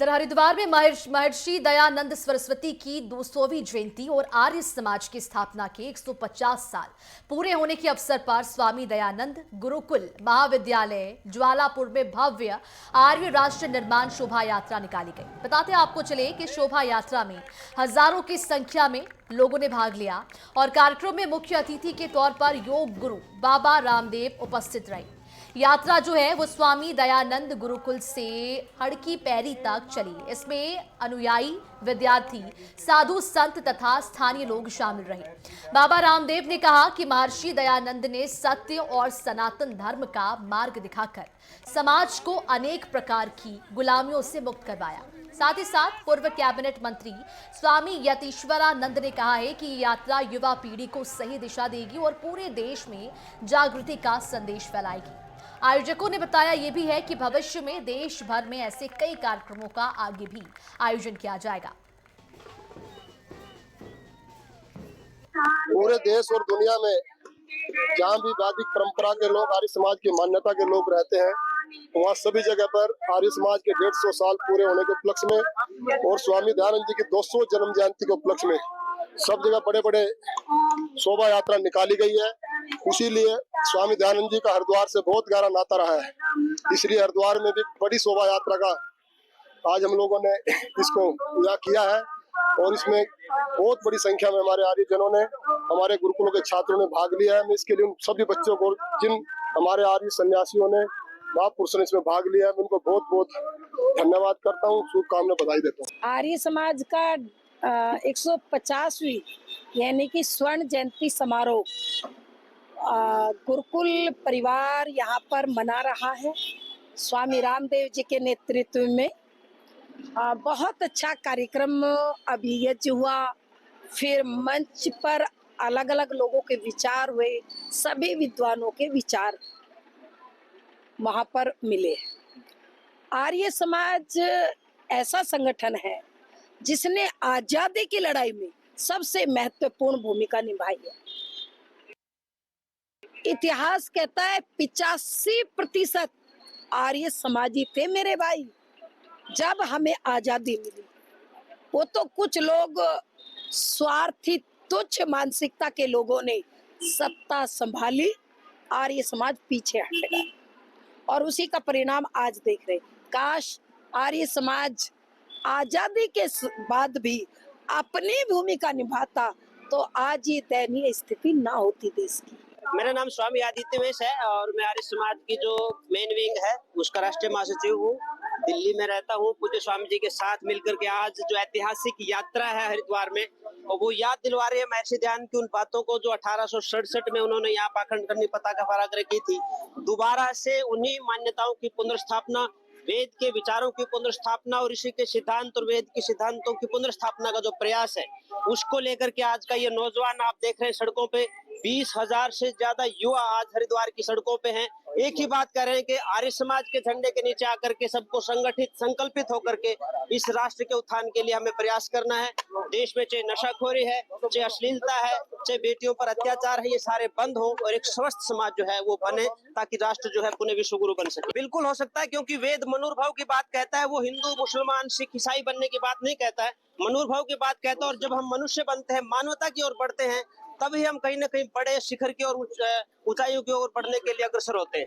इधर हरिद्वार में महर्षि दयानंद सरस्वती की 200वीं जयंती और आर्य समाज की स्थापना के 150 साल पूरे होने के अवसर पर स्वामी दयानंद गुरुकुल महाविद्यालय ज्वालापुर में भव्य आर्य राष्ट्र निर्माण शोभा यात्रा निकाली गई। बताते आपको चले कि शोभा यात्रा में हजारों की संख्या में लोगों ने भाग लिया और कार्यक्रम में मुख्य अतिथि के तौर पर योग गुरु बाबा रामदेव उपस्थित रहे। यात्रा जो है वो स्वामी दयानंद गुरुकुल से हड़की पैरी तक चली। इसमें अनुयायी, विद्यार्थी, साधु संत तथा स्थानीय लोग शामिल रहे। बाबा रामदेव ने कहा कि महर्षि दयानंद ने सत्य और सनातन धर्म का मार्ग दिखाकर समाज को अनेक प्रकार की गुलामियों से मुक्त करवाया। साथ ही साथ पूर्व कैबिनेट मंत्री स्वामी यतीश्वरानंद ने कहा है कि ये यात्रा युवा पीढ़ी को सही दिशा देगी और पूरे देश में जागृति का संदेश फैलाएगी। आयोजकों ने बताया यह भी है कि भविष्य में देश भर में ऐसे कई कार्यक्रमों का आगे भी आयोजन किया जाएगा। पूरे देश और दुनिया में जहाँ भी वैदिक परंपरा के लोग, आर्य समाज की मान्यता के लोग रहते हैं, वहाँ सभी जगह पर आर्य समाज के 150 साल पूरे होने के उपलक्ष्य में और स्वामी दयानंद जी की 200 जन्म जयंती के उपलक्ष्य में सब जगह बड़े बड़े शोभा यात्रा निकाली गई है। इसीलिए स्वामी दयानंद जी का हरिद्वार से बहुत गहरा नाता रहा है, इसलिए हरिद्वार में भी बड़ी शोभा यात्रा का आज हम लोगों ने इसको पूरा किया है और इसमें बहुत बड़ी संख्या में हमारे आर्यजनों ने, हमारे गुरुकुलों के छात्रों ने भाग लिया है। मैं इसके लिए उन सभी बच्चों को, जिन हमारे आर्य सन्यासियों ने, महापुरुषों ने इसमें भाग लिया है, मैं उनको बहुत बहुत धन्यवाद करता हूँ, शुभकामना बधाई देता हूँ। आर्य समाज का 150वीं यानी कि स्वर्ण जयंती समारोह गुरुकुल परिवार यहाँ पर मना रहा है। स्वामी रामदेव जी के नेतृत्व में बहुत अच्छा कार्यक्रम अभियज्ञ हुआ। फिर मंच पर अलग अलग लोगों के विचार हुए, सभी विद्वानों के विचार वहाँ पर मिले। आर्य समाज ऐसा संगठन है जिसने आजादी की लड़ाई में सबसे महत्वपूर्ण भूमिका निभाई है। इतिहास कहता है 85% आर्य समाजी थे मेरे भाई। जब हमें आजादी मिली, वो तो कुछ लोग स्वार्थी तुच्छ मानसिकता के लोगों ने सत्ता संभाली, आर्य समाज पीछे हट गया और उसी का परिणाम आज देख रहे। काश आर्य समाज आजादी के बाद भी अपनी भूमिका निभाता तो आज ये दयनीय स्थिति ना होती देश की। मेरा नाम स्वामी आदित्य वेश है और मैं आर्य समाज की जो मेन विंग है उसका राष्ट्रीय महासचिव हूँ। दिल्ली में रहता हूँ। पूज्य स्वामी जी के साथ मिलकर के आज जो ऐतिहासिक यात्रा है हरिद्वार में, और वो याद दिलवा रही है महर्षि दयानंद की उन बातों को जो 1867 में उन्होंने यहाँ पाखंड करनी पताका फहराकर की थी। दोबारा से उन्हीं मान्यताओं की पुनर्स्थापना, वेद के विचारों की पुनर्स्थापना और ऋषि के सिद्धांत और वेद के सिद्धांतों की पुनर्स्थापना का जो प्रयास है उसको लेकर के आज का ये नौजवान आप देख रहे हैं सड़कों पे 20,000 से ज्यादा युवा आज हरिद्वार की सड़कों पे हैं। एक ही बात कह रहे हैं कि आर्य समाज के झंडे के नीचे आकर के सबको संगठित, संकल्पित होकर के इस राष्ट्र के उत्थान के लिए हमें प्रयास करना है। देश में चाहे नशाखोरी है, चाहे अश्लीलता है, चाहे बेटियों पर अत्याचार है, ये सारे बंद हो और एक स्वस्थ समाज जो है वो बने, ताकि राष्ट्र जो है पुनः विश्व गुरु बन सके। बिल्कुल हो सकता है, क्योंकि वेद मनुर्भाव की बात कहता है, वो हिंदू, मुसलमान, सिख, ईसाई बनने की बात नहीं कहता है, मनुर्भाव की बात कहता है। और जब हम मनुष्य बनते हैं, मानवता की ओर बढ़ते हैं, तभी हम कहीं ना कहीं बड़े शिखर की ओर, ऊंचाइयों की ओर बढ़ने के लिए अग्रसर होते हैं।